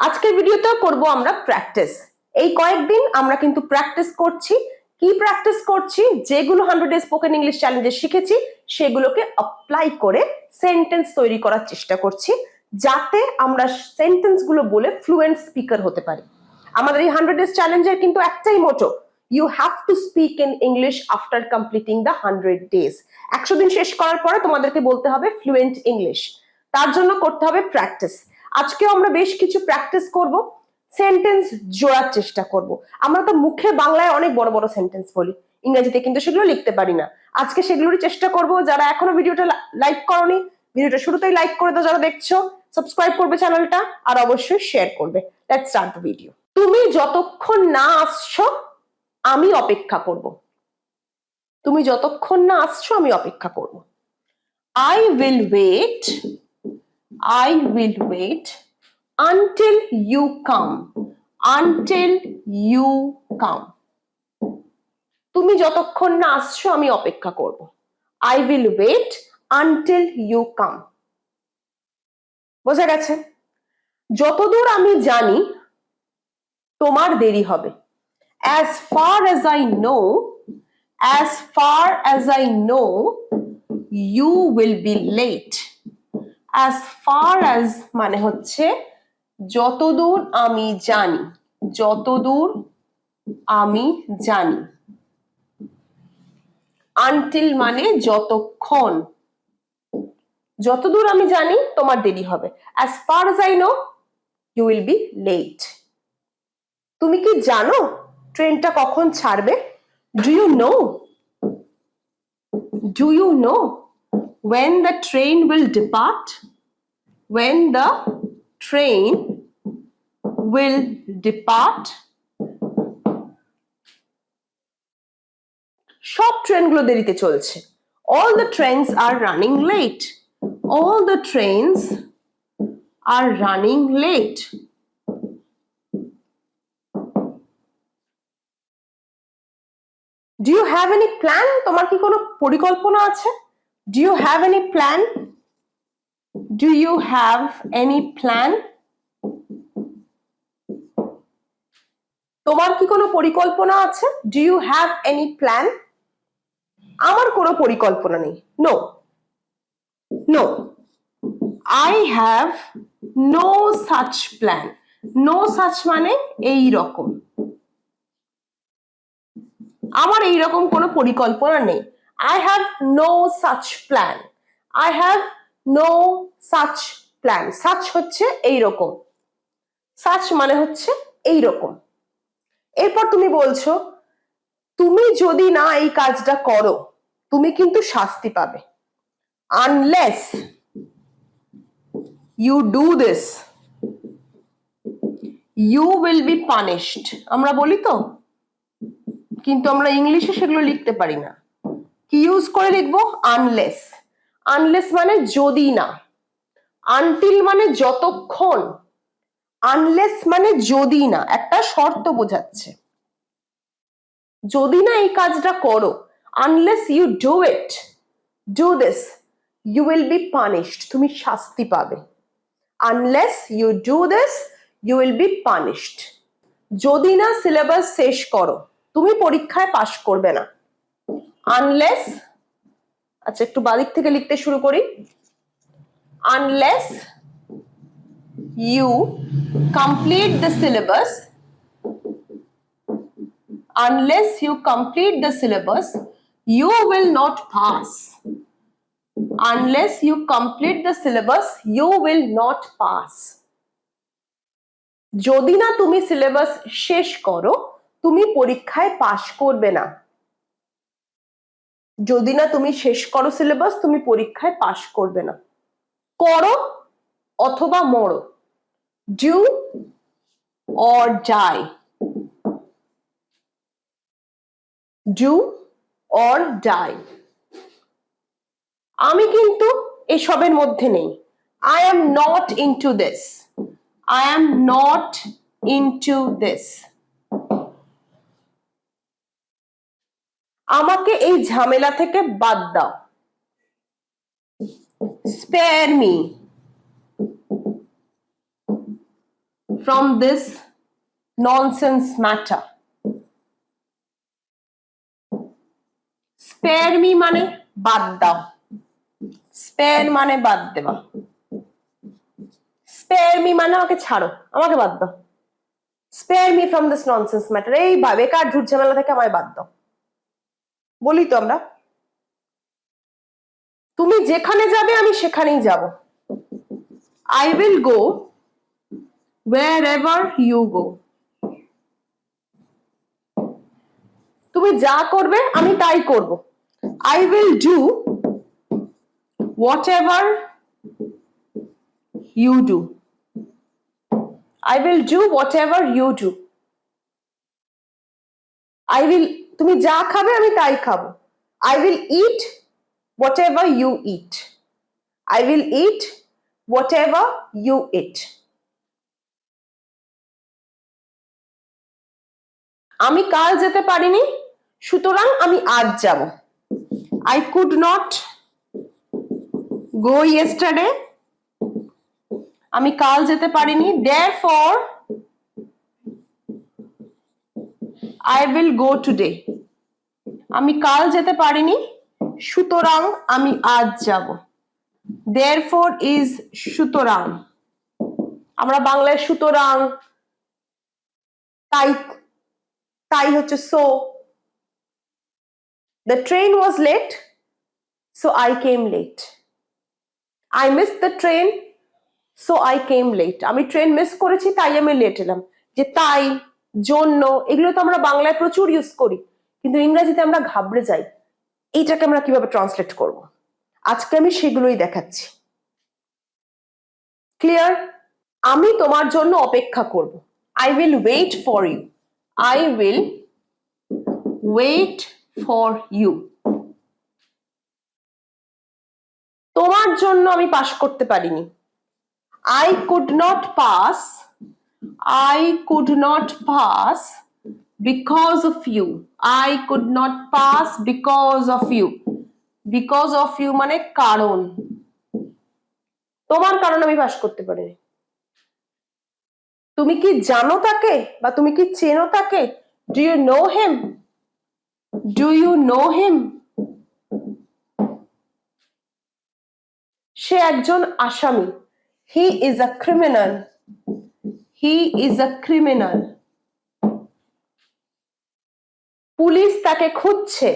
আজকের ভিডিওতে করব আমরা প্র্যাকটিস। এই কয়েকদিন আমরা কিন্তু প্র্যাকটিস করছি। কি প্র্যাকটিস করছি? যেগুলো 100 ডে স্পোকেন ইংলিশ চ্যালেঞ্জে শিখেছি সেগুলোকে অ্যাপ্লাই করে সেন্টেন্স তৈরি করার চেষ্টা করছি, যাতে আমরা সেন্টেন্স গুলো বলে ফ্লুয়েন্ট স্পিকার হতে পারি। আমাদের এই 100 ডেজ চ্যালেঞ্জের কিন্তু একটাই motto, you have to speak in English after completing the 100 days. 100 দিন শেষ করার পরে তোমাদেরকে বলতে হবে ফ্লুয়েন্ট ইংলিশ। তার জন্য করতে হবে প্র্যাকটিস। আজকেও আমরা বেশ কিছু প্র্যাকটিস করব, সেন্টেন্স জোড়ার চেষ্টা করব। আমরা তো মুখে বাংলায় অনেক বড় বড় সেন্টেন্স বলি, ইংরেজিতে কিন্তু সেগুলো লিখতে পারি না। আজকে সেগুলোরই চেষ্টা করব। যারা এখনো ভিডিওটা লাইক করোনি, ভিডিওটা শুরুতেই লাইক করে দাও। যারা দেখছো সাবস্ক্রাইব করবে চ্যানেলটা, আর অবশ্যই শেয়ার করবে। Let's start the video. তুমি যতক্ষণ না আসছো আমি অপেক্ষা করব। তুমি যতক্ষণ না আসছো আমি অপেক্ষা করব। I will wait until you come. Until you come. তুমি যতক্ষণ না আসছো আমি অপেক্ষা করব। I will wait until you come. বোঝা গেছে? যতদূর আমি জানি তোমার দেরি হবে। As far as I know, you will be late. As far as মানে হচ্ছে যতদূর আমি জানি, যতদূর আমি জানি। Until মানে যতক্ষণ, যতদূর আমি জানি তোমার দেরি হবে। As far as I know, you will be late. তুমি কি জানো ট্রেনটা কখন ছাড়বে? Do you know? Do you know when the train will depart? When the train will depart? সব ট্রেনগুলো দেরিতে চলছে। All the trains are running late. All the trains are running late. Do you have any plan? তোমার কি কোনো পরিকল্পনা আছে? Do you have any plan? Do you have any plan? তোমার কি কোনো পরিকল্পনা আছে? Do you have any plan? আমার কোনো পরিকল্পনা নেই। No. No. I have no such plan. No such মানে এই রকম। আমার এই রকম কোনো পরিকল্পনা নেই। I have no such plan. I have no such plan. Such হচ্ছে এই রকম। Such মানে হচ্ছে এই রকম। এরপর তুমি বলছো, তুমি যদি না এই কাজটা করো তুমি কিন্তু শাস্তি পাবে। Unless you do this, you will be punished. আমরা বলি তো, কিন্তু আমরা ইংলিশে সেগুলো লিখতে পারি না। কি ইউজ করে লিখবো? আনলেস। আনলেস মানে যদি না। আনটিল মানে যতক্ষণ। আনলেস মানে যদি না, একটা শর্ত বোঝাচ্ছে। যদি না এই কাজটা করো, unless you do it, do this, you will be punished, তুমি শাস্তি পাবে। Unless you do this, you will be punished. যদি না সিলেবাস শেষ করো তুমি পরীক্ষায় পাশ করবে না। আনলেস, আচ্ছা একটু বাদিক থেকে লিখতে শুরু করি। Unless you complete the syllabus, unless you complete the syllabus, you will not pass. Unless you complete the syllabus, you will not pass. যদি না তুমি সিলেবাস শেষ করো তুমি পরীক্ষায় পাশ করবে না। যদি না তুমি শেষ করো সিলেবাস তুমি পরীক্ষায় পাশ করবে না। করো অথবা মরো। Do or die. Do or die. আমি কিন্তু এসবের মধ্যে নেই। I am not into this. I am not into this. আমাকে এই ঝামেলা থেকে বাদ দাও। Spare me. from this nonsense matter. Spare me মানে বাদ দাও, spare মানে বাদ দেওয়া, spare me মানে আমাকে ছাড়ো, আমাকে বাদ দাও, spare me from this nonsense matter, এই বেকার ঝুট ঝামেলা থেকে আমায় বাদ দাও, বলি তো আমরা। তুমি যেখানে যাবে আমি সেখানেই যাব, I will go wherever you go. তুমি যা করবে আমি তাই করব, I will do whatever you do. I will do whatever you do. I will, তুমি যা খাবে আমি তাই খাবো, I will eat whatever you eat. I will eat whatever you eat. আমি কাল যেতে পারিনি সুতরাং আমি আজ যাব, I could not go yesterday. আমি কাল যেতে পারিনি, therefore I will go today. আমি কাল যেতে পারিনি সুতরাং আমি আজ যাব, therefore is সুতরাং। আমরা বাংলায় সুতরাং, তাই, তাই হচ্ছে so. The train was late, so I came late. I missed the train, so I came late. আমি ট্রেন মিস করেছি তাই আমি লেট এলাম। যে তাই, জন্য, এগুলো তো আমরা বাংলায় প্রচুর ইউজ করি, কিন্তু ইংরেজিতে আমরা ঘাবড়ে যাই এইটাকে আমরা কিভাবে ট্রান্সলেট করব। আজকে আমি সেগুলোই দেখাচ্ছি। ক্লিয়ার? আমি তোমার জন্য অপেক্ষা করব, I will wait for you. I will wait for you. তোমার জন্য আমি পাস করতে পারিনি, I could not pass. I could not pass because of you. I could not pass because of you. Because of you মানে কারণ, তোমার কারণে আমি পাস করতে পারিনি। তুমি কি জানো তাকে বা তুমি কি চেনো তাকে? Do you know him? Do you know him? সে একজন আসামি, he is a criminal. He is a criminal. Police তাকে খুঁজছে,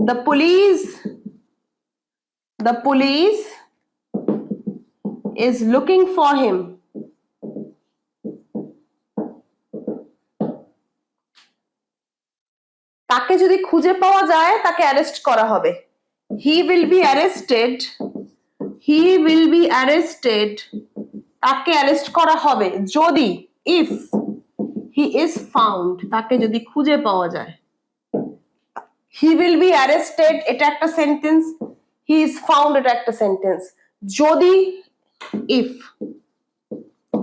the police is looking for him. তাকে যদি খুঁজে পাওয়া যায় তাকে অ্যারেস্ট করা হবে, he will be arrested. He will be arrested. তাকে অ্যারেস্ট করা হবে যদি, if he is found, তাকে যদি খুঁজে পাওয়া যায়। He will be arrested এটা একটা সেন্টেন্স, he is found এটা একটা সেন্টেন্স। যদি, if,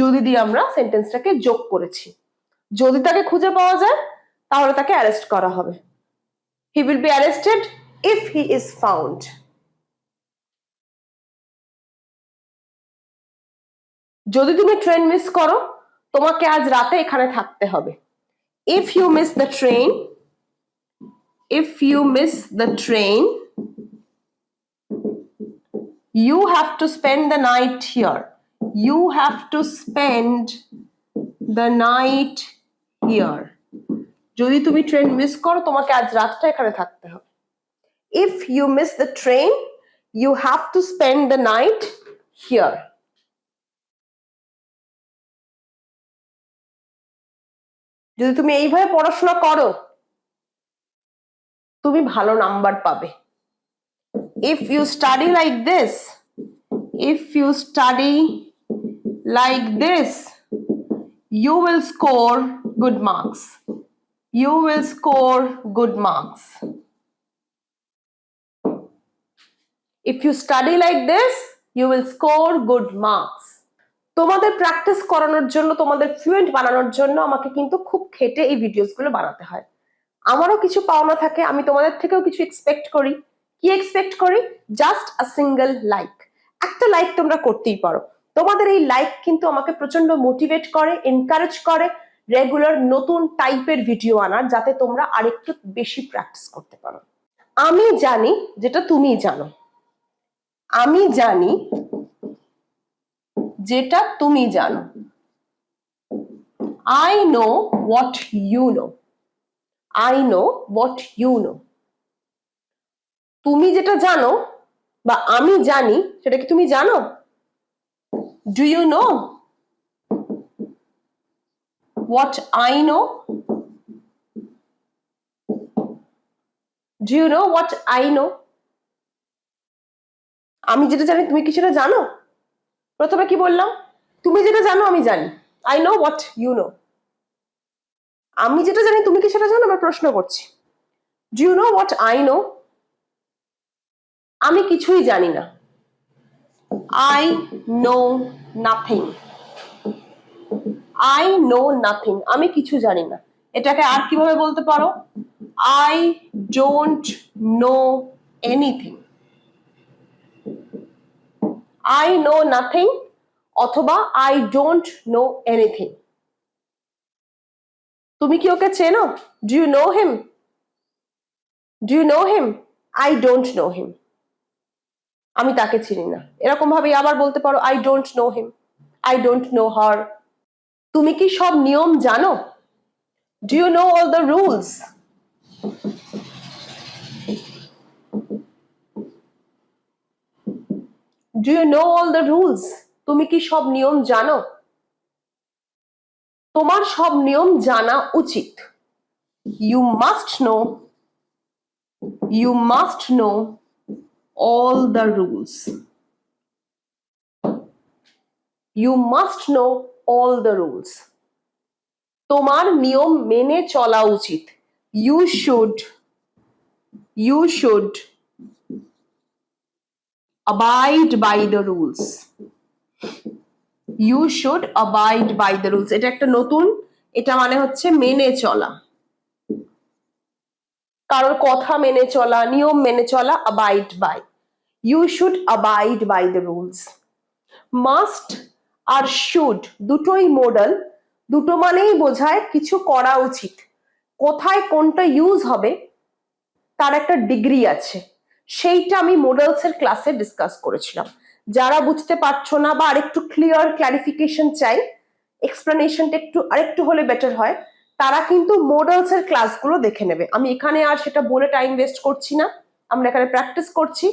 যদি দিয়ে আমরা সেন্টেন্সটাকে যোগ করেছি, যদি তাকে খুঁজে পাওয়া যায় তাহলে তাকে অ্যারেস্ট করা হবে, he will be arrested if he is found. যদি তুমি ট্রেন মিস করো তোমাকে আজ রাতে এখানে থাকতে হবে, if you miss the train, if you miss the train, you have to spend the night here. You have to spend the night here. যদি তুমি ট্রেন মিস করো তোমাকে আজ রাতটা এখানে থাকতে হবে, if you miss the train, you have to spend the night here. যদি তুমি এইভাবে পড়াশোনা করো তুমি ভালো নাম্বার পাবে। If you study like this, if you study like this, you will score good marks. You will score good marks. If you study like this, you will score good marks. তোমাদের practice করানোর জন্য, তোমাদের fluent বানানোর জন্য আমাকে কিন্তু খুব খেটে এই ভিডিওসগুলো বানাতে হয়। আমারও কিছু পাওনা থাকে, আমি তোমাদের থেকেও কিছু এক্সপেক্ট করি। কি এক্সপেক্ট করি? Just a single like. একটা লাইক তোমরা করতেই পারো, তোমাদের এই লাইক কিন্তু আমাকে প্রচন্ড মোটিভেট করে, এনকারেজ করে রেগুলার নতুন টাইপের ভিডিও আনার, যাতে তোমরা আরেকটু বেশি প্র্যাকটিস করতে পারো। আমি জানি যেটা তুমি জানো, আমি জানি যেটা তুমি জানো। I know what you know. I know what you know. তুমি যেটা জানো বা আমি জানি সেটা কি তুমি জানো? Do you know what I know? Do you know what I know? আমি যেটা জানি তুমি কি সেটা জানো? প্রথমে কি বললাম? তুমি যেটা জানো আমি জানি। I know what you know. আমি যেটা জানি তুমি কি সেটা জানো? আমি প্রশ্ন করছি। Do you know what I know? আমি কিছুই জানি না। I know nothing. I know nothing. আমি কিছু জানি না। এটাকে আর কিভাবে বলতে পারো? I don't know anything. I know nothing অথবা I don't know anything. তুমি কি ওকে চেনো? Do you know him? Do you know him? I don't know him. আমি তাকে চিনি না। এরকম ভাবে আবার বলতে পারো I don't know him. I don't know her. তুমি কি সব নিয়ম জানো? Do you know all the rules? Do you know all the rules? তুমি কি সব নিয়ম জানো? তোমার সব নিয়ম জানা উচিত। You must know. You must know all the rules. You must know all the rules. তোমার নিয়ম মেনে চলা উচিত। You should abide by the rules. You should abide by the rules. এটা একটা নতুন, এটা মানে হচ্ছে মেনে চলা, কারোর কথা মেনে চলা, নিয়ম মেনে চলা, abide by. You should abide by the rules. Must আর should দুটোই মডাল, দুটো মানেই বোঝায় কিছু করা উচিত। কোথায় কোনটা ইউজ হবে তার একটা ডিগ্রি আছে, সেইটা আমি মডেলস এর ক্লাসে ডিসকাস করেছিলাম। যারা বুঝতে পারছো না বা আরেকটু ক্লিয়ার ক্লারিফিকেশন চাই, এক্সপ্লেনেশনটা একটু আরেকটু হলে বেটার হয়, তারা কিন্তু মডেলস এর ক্লাসগুলো দেখে নেবে। আমি এখানে আর সেটা বলে টাইম ওয়েস্ট করছি না, আমরা এখানে প্র্যাকটিস করছি।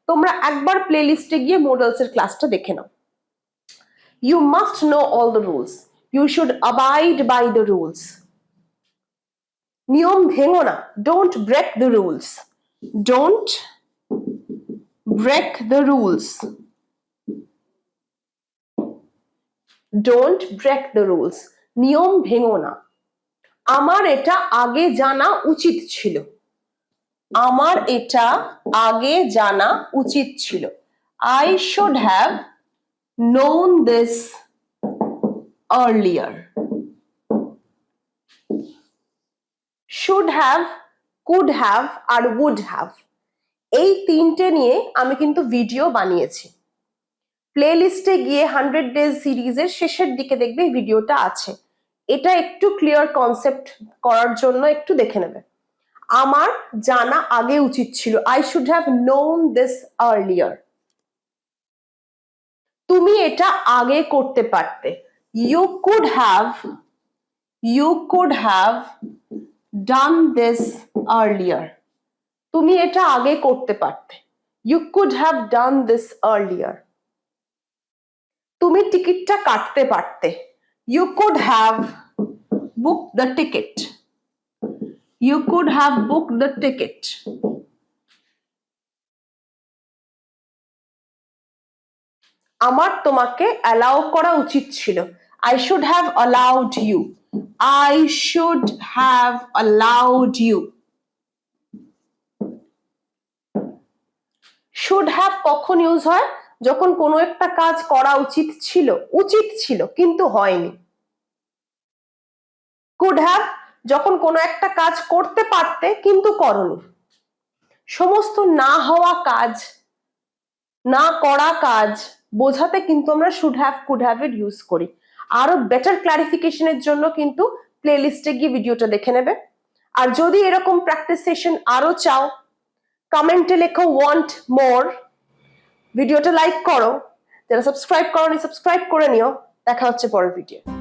তোমরা একবার প্লে লিস্টে গিয়ে মডেলস এর ক্লাসটা দেখে নাও। You must know all the rules. You should abide by the rules. নিয়ম ভেঙো না, don't break the rules. Don't break the rules. Don't break the rules. নিয়ম ভেঙো না। আমার এটা আগে জানা উচিত ছিল। আমার এটা আগে জানা উচিত ছিল। I should have known this earlier. Should have, could have R would have, এই তিনটে নিয়ে আমি কিন্তু ভিডিও বানিয়েছি। প্লে লিস্টে গিয়ে 100 ডেজ সিরিজের শেষের দিকে দেখবে ভিডিওটা আছে। এটা একটু ক্লিয়ার কনসেপ্ট করার জন্য একটু দেখে নেবে। আমার জানা আগে উচিত ছিল, I should have known this earlier. তুমি এটা আগে করতে পারতে, you could have done this earlier. তুমি এটা আগে করতে পারতে, you could have done this earlier. তুমি টিকিটটা কাটতে পারতে, you could have booked the ticket. You could have booked the ticket. আমার তোমাকে অ্যালাউ করা উচিত ছিল, I should have allowed you. I should have allowed you. Should have কখন ইউজ হয়? যখন কোনো একটা কাজ করা উচিত ছিল কিন্তু হয়নি। Could have যখন কোনো একটা কাজ করতে পারতে কিন্তু করনি। সমস্ত না হওয়া কাজ, না করা কাজ বোঝাতে কিন্তু আমরা শুড হ্যাভ কুড হ্যাভ এর ইউজ করি। আরো বেটার ক্লারিফিকেশনের জন্য কিন্তু প্লেলিস্টে গিয়ে ভিডিওটা দেখে নেবে। আর যদি এরকম প্র্যাকটিস সেশন আরো চাও, কমেন্টে লেখো ওয়ান্ট মোর, ভিডিওটা লাইক করো, যারা সাবস্ক্রাইব করোনি সাবস্ক্রাইব করে নিও। দেখা হচ্ছে পরের ভিডিও।